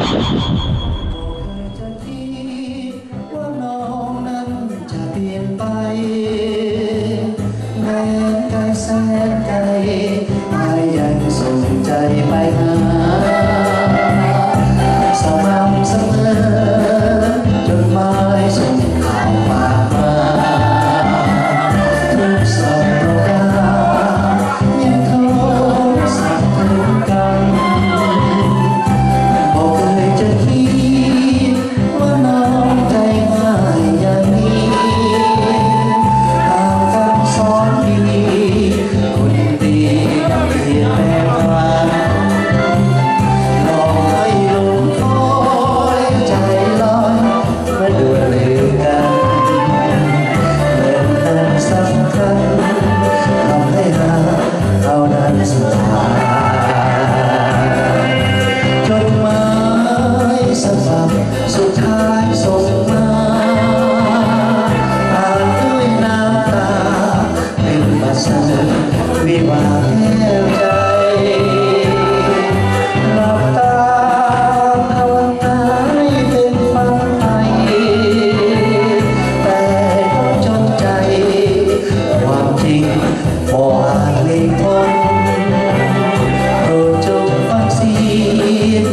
จะคิดว่าน้องนั้นจะเปลี่ยนไปแม้ไกลแสนไกลไม่ยังส่งใจไปหาสม่ำเสมอจดหมายส่งข่าวฝากมาทุกสัปดาห์ยังโทรศัพท์ถึงกันบอกเคยจะคิดว่าน้องใจง่ายอย่างนี้ห่างกัน2 ปีคนดีเปลี่ยนแปลงไปลองให้ลงคอยใจลอยมาเดือดเร็วกันเรื่องนั้นสำคัญทำให้เราเท่านั้นสุดท้ายจดหมายสักฝักสุดท้ายส่งมาอ่านด้วยน้ำตาเป็นมาสนึกวิวาแก้วใจหลับตาภาวนาให้เป็นฝันไปแต่ก็จนใจความจริงบ่อาจหลีกพ้นโปรดจงฟังเสียง